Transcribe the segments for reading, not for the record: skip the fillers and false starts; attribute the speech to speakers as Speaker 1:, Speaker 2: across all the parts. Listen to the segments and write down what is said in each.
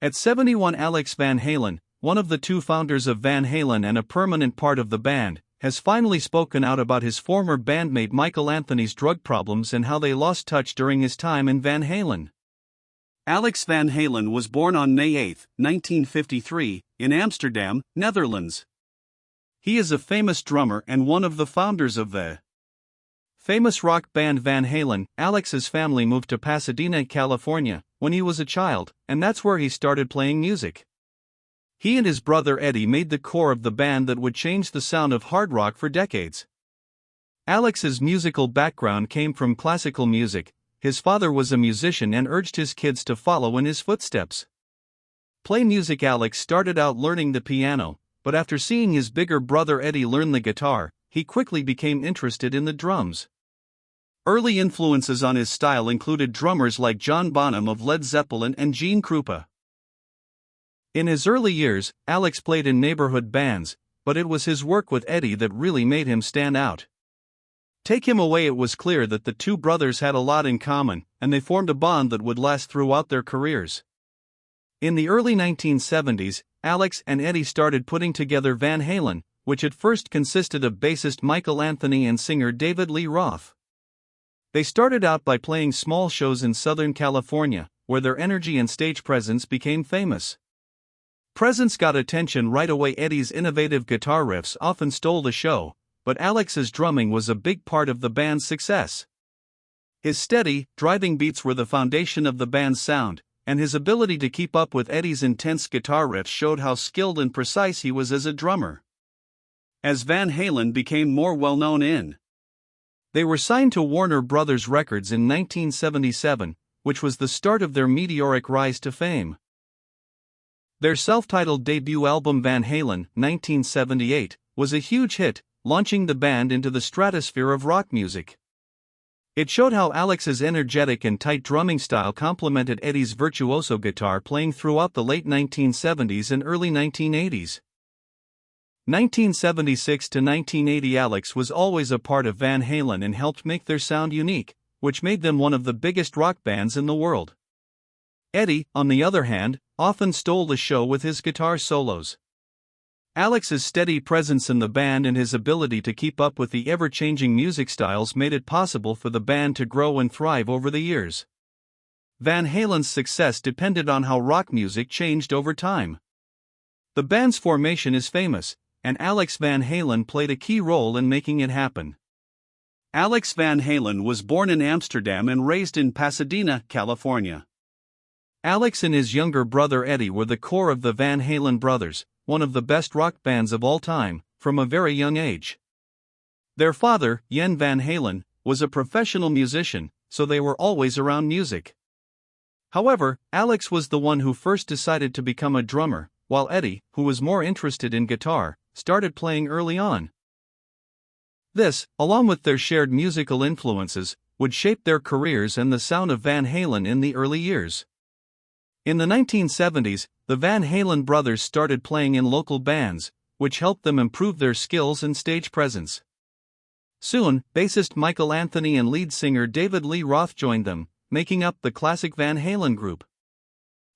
Speaker 1: At 71, Alex Van Halen, one of the two founders of Van Halen and a permanent part of the band, has finally spoken out about his former bandmate Michael Anthony's drug problems and how they lost touch during his time in Van Halen. Alex Van Halen was born on May 8, 1953, in Amsterdam, Netherlands. He is a famous drummer and one of the founders of the famous rock band Van Halen. Alex's family moved to Pasadena, California, when he was a child, and that's where he started playing music. He and his brother Eddie made the core of the band that would change the sound of hard rock for decades. Alex's musical background came from classical music. His father was a musician and urged his kids to follow in his footsteps. Play music. Alex started out learning the piano, but after seeing his bigger brother Eddie learn the guitar, he quickly became interested in the drums. Early influences on his style included drummers like John Bonham of Led Zeppelin and Gene Krupa. In his early years, Alex played in neighborhood bands, but it was his work with Eddie that really made him stand out. Take him away. It was clear that the two brothers had a lot in common, and they formed a bond that would last throughout their careers. In the early 1970s, Alex and Eddie started putting together Van Halen, which at first consisted of bassist Michael Anthony and singer David Lee Roth. They started out by playing small shows in Southern California, where their energy and stage presence became famous. Presence got attention right away. Eddie's innovative guitar riffs often stole the show, but Alex's drumming was a big part of the band's success. His steady, driving beats were the foundation of the band's sound, and his ability to keep up with Eddie's intense guitar riffs showed how skilled and precise he was as a drummer. As Van Halen became more well-known, they were signed to Warner Brothers Records in 1977, which was the start of their meteoric rise to fame. Their self-titled debut album Van Halen, 1978, was a huge hit, launching the band into the stratosphere of rock music. It showed how Alex's energetic and tight drumming style complemented Eddie's virtuoso guitar playing throughout the late 1970s and early 1980s. 1976 to 1980. Alex was always a part of Van Halen and helped make their sound unique, which made them one of the biggest rock bands in the world. Eddie, on the other hand, often stole the show with his guitar solos. Alex's steady presence in the band and his ability to keep up with the ever-changing music styles made it possible for the band to grow and thrive over the years. Van Halen's success depended on how rock music changed over time. The band's formation is famous, and Alex Van Halen played a key role in making it happen. Alex Van Halen was born in Amsterdam and raised in Pasadena, California. Alex and his younger brother Eddie were the core of the Van Halen brothers, one of the best rock bands of all time, from a very young age. Their father, Jan Van Halen, was a professional musician, so they were always around music. However, Alex was the one who first decided to become a drummer, while Eddie, who was more interested in guitar, started playing early on. This, along with their shared musical influences, would shape their careers and the sound of Van Halen in the early years. In the 1970s, the Van Halen brothers started playing in local bands, which helped them improve their skills and stage presence. Soon, bassist Michael Anthony and lead singer David Lee Roth joined them, making up the classic Van Halen group.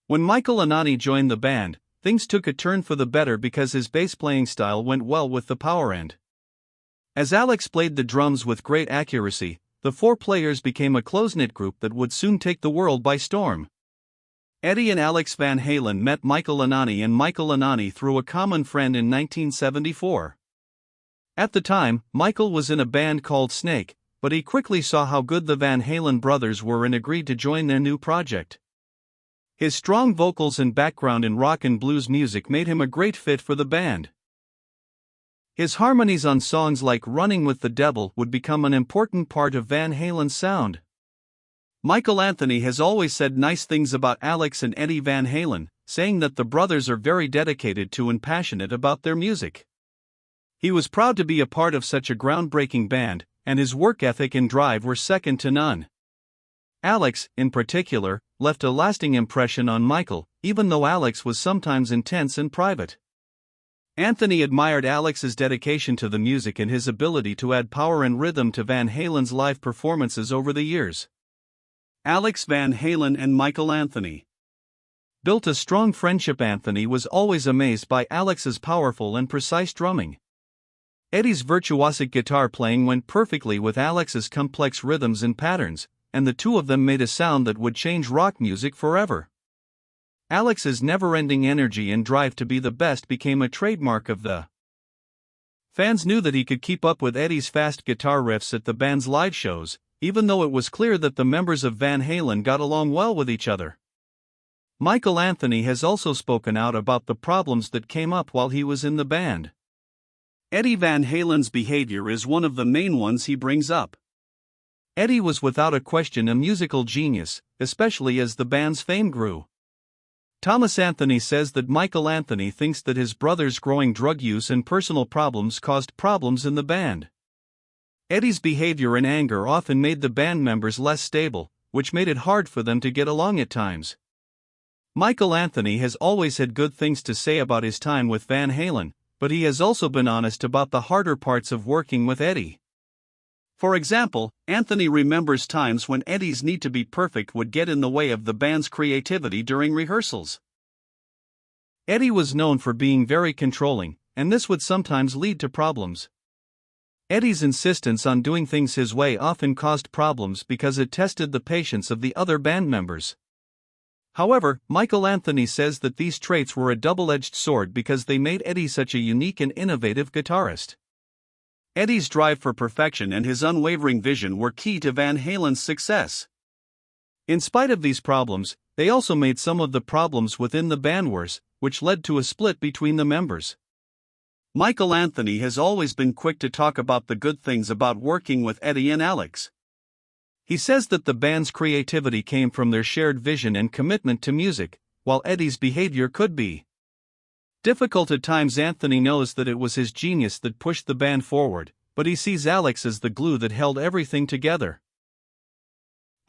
Speaker 1: When Michael Anthony joined the band, things took a turn for the better because his bass playing style went well with the power end. As Alex played the drums with great accuracy, the four players became a close-knit group that would soon take the world by storm. Eddie and Alex Van Halen met Michael Anthony and Michael Anthony through a common friend in 1974. At the time, Michael was in a band called Snake, but he quickly saw how good the Van Halen brothers were and agreed to join their new project. His strong vocals and background in rock and blues music made him a great fit for the band. His harmonies on songs like Running with the Devil would become an important part of Van Halen's sound. Michael Anthony has always said nice things about Alex and Eddie Van Halen, saying that the brothers are very dedicated to and passionate about their music. He was proud to be a part of such a groundbreaking band, and his work ethic and drive were second to none. Alex, in particular, left a lasting impression on Michael, even though Alex was sometimes intense and private. Anthony admired Alex's dedication to the music and his ability to add power and rhythm to Van Halen's live performances over the years. Alex Van Halen and Michael Anthony. built a strong friendship. Anthony was always amazed by Alex's powerful and precise drumming. Eddie's virtuosic guitar playing went perfectly with Alex's complex rhythms and patterns, and the two of them made a sound that would change rock music forever. Alex's never-ending energy and drive to be the best became a trademark of the fans. Knew that he could keep up with Eddie's fast guitar riffs at the band's live shows, even though it was clear that the members of Van Halen got along well with each other. Michael Anthony has also spoken out about the problems that came up while he was in the band. Eddie Van Halen's behavior is one of the main ones he brings up. Eddie was without a question a musical genius, especially as the band's fame grew. Thomas Anthony says that Michael Anthony thinks that his brother's growing drug use and personal problems caused problems in the band. Eddie's behavior and anger often made the band members less stable, which made it hard for them to get along at times. Michael Anthony has always had good things to say about his time with Van Halen, but he has also been honest about the harder parts of working with Eddie. For example, Anthony remembers times when Eddie's need to be perfect would get in the way of the band's creativity during rehearsals. Eddie was known for being very controlling, and this would sometimes lead to problems. Eddie's insistence on doing things his way often caused problems because it tested the patience of the other band members. However, Michael Anthony says that these traits were a double-edged sword because they made Eddie such a unique and innovative guitarist. Eddie's drive for perfection and his unwavering vision were key to Van Halen's success. In spite of these problems, they also made some of the problems within the band worse, which led to a split between the members. Michael Anthony has always been quick to talk about the good things about working with Eddie and Alex. He says that the band's creativity came from their shared vision and commitment to music, while Eddie's behavior could be difficult at times. Anthony knows that it was his genius that pushed the band forward, but he sees Alex as the glue that held everything together.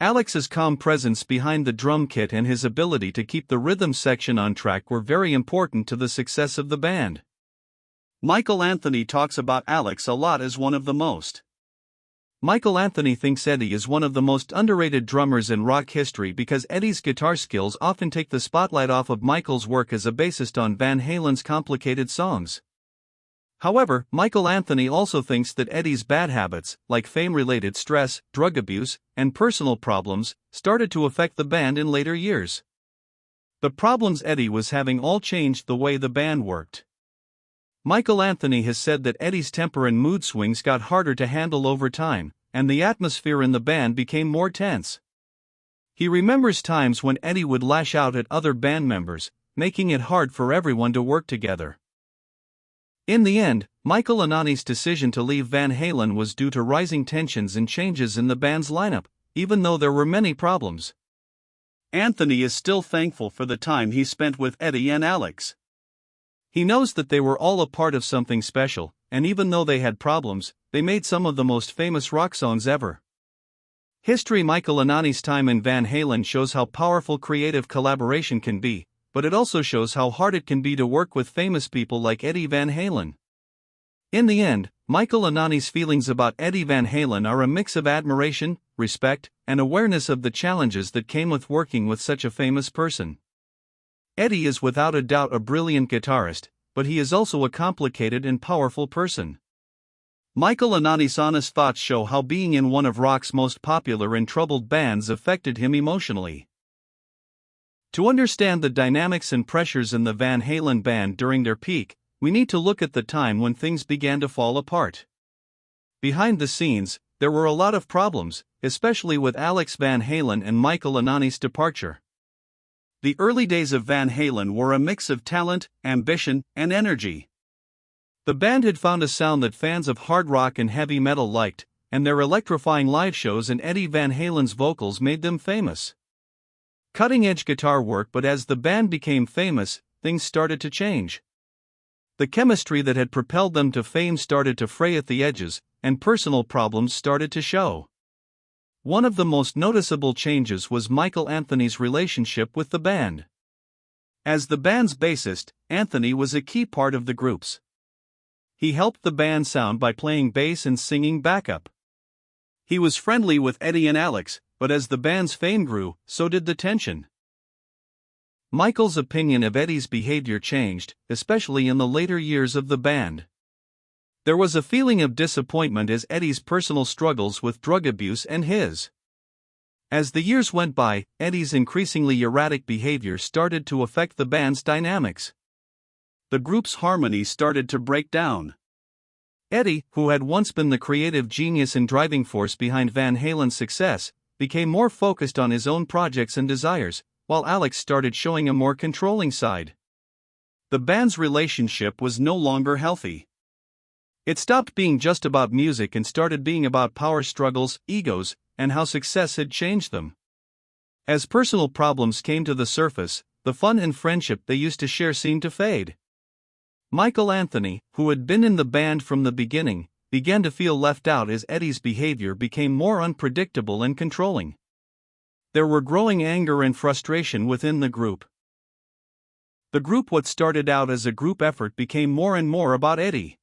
Speaker 1: Alex's calm presence behind the drum kit and his ability to keep the rhythm section on track were very important to the success of the band. Michael Anthony talks about Alex a lot as one of the most. Michael Anthony thinks Eddie is one of the most underrated drummers in rock history because Eddie's guitar skills often take the spotlight off of Michael's work as a bassist on Van Halen's complicated songs. However, Michael Anthony also thinks that Eddie's bad habits, like fame-related stress, drug abuse, and personal problems, started to affect the band in later years. The problems Eddie was having all changed the way the band worked. Michael Anthony has said that Eddie's temper and mood swings got harder to handle over time, and the atmosphere in the band became more tense. He remembers times when Eddie would lash out at other band members, making it hard for everyone to work together. In the end, Michael Anthony's decision to leave Van Halen was due to rising tensions and changes in the band's lineup, even though there were many problems. Anthony is still thankful for the time he spent with Eddie and Alex. He knows that they were all a part of something special, and even though they had problems, they made some of the most famous rock songs ever. History. Michael Anthony's time in Van Halen shows how powerful creative collaboration can be, but it also shows how hard it can be to work with famous people like Eddie Van Halen. In the end, Michael Anthony's feelings about Eddie Van Halen are a mix of admiration, respect, and awareness of the challenges that came with working with such a famous person. Eddie is without a doubt a brilliant guitarist, but he is also a complicated and powerful person. Michael Anthony's honest thoughts show how being in one of rock's most popular and troubled bands affected him emotionally. To understand the dynamics and pressures in the Van Halen band during their peak, we need to look at the time when things began to fall apart. Behind the scenes, there were a lot of problems, especially with Alex Van Halen and Michael Anthony's departure. The early days of Van Halen were a mix of talent, ambition, and energy. The band had found a sound that fans of hard rock and heavy metal liked, and their electrifying live shows and Eddie Van Halen's vocals made them famous. Cutting-edge guitar work, but as the band became famous, things started to change. The chemistry that had propelled them to fame started to fray at the edges, and personal problems started to show. One of the most noticeable changes was Michael Anthony's relationship with the band. As the band's bassist, Anthony was a key part of the groups. He helped the band sound by playing bass and singing backup. He was friendly with Eddie and Alex, but as the band's fame grew, so did the tension. Michael's opinion of Eddie's behavior changed, especially in the later years of the band. There was a feeling of disappointment as Eddie's personal struggles with drug abuse and his. As the years went by, Eddie's increasingly erratic behavior started to affect the band's dynamics. The group's harmony started to break down. Eddie, who had once been the creative genius and driving force behind Van Halen's success, became more focused on his own projects and desires, while Alex started showing a more controlling side. The band's relationship was no longer healthy. It stopped being just about music and started being about power struggles, egos, and how success had changed them. As personal problems came to the surface, the fun and friendship they used to share seemed to fade. Michael Anthony, who had been in the band from the beginning, began to feel left out as Eddie's behavior became more unpredictable and controlling. There were growing anger and frustration within the group. What started out as a group effort became more and more about Eddie.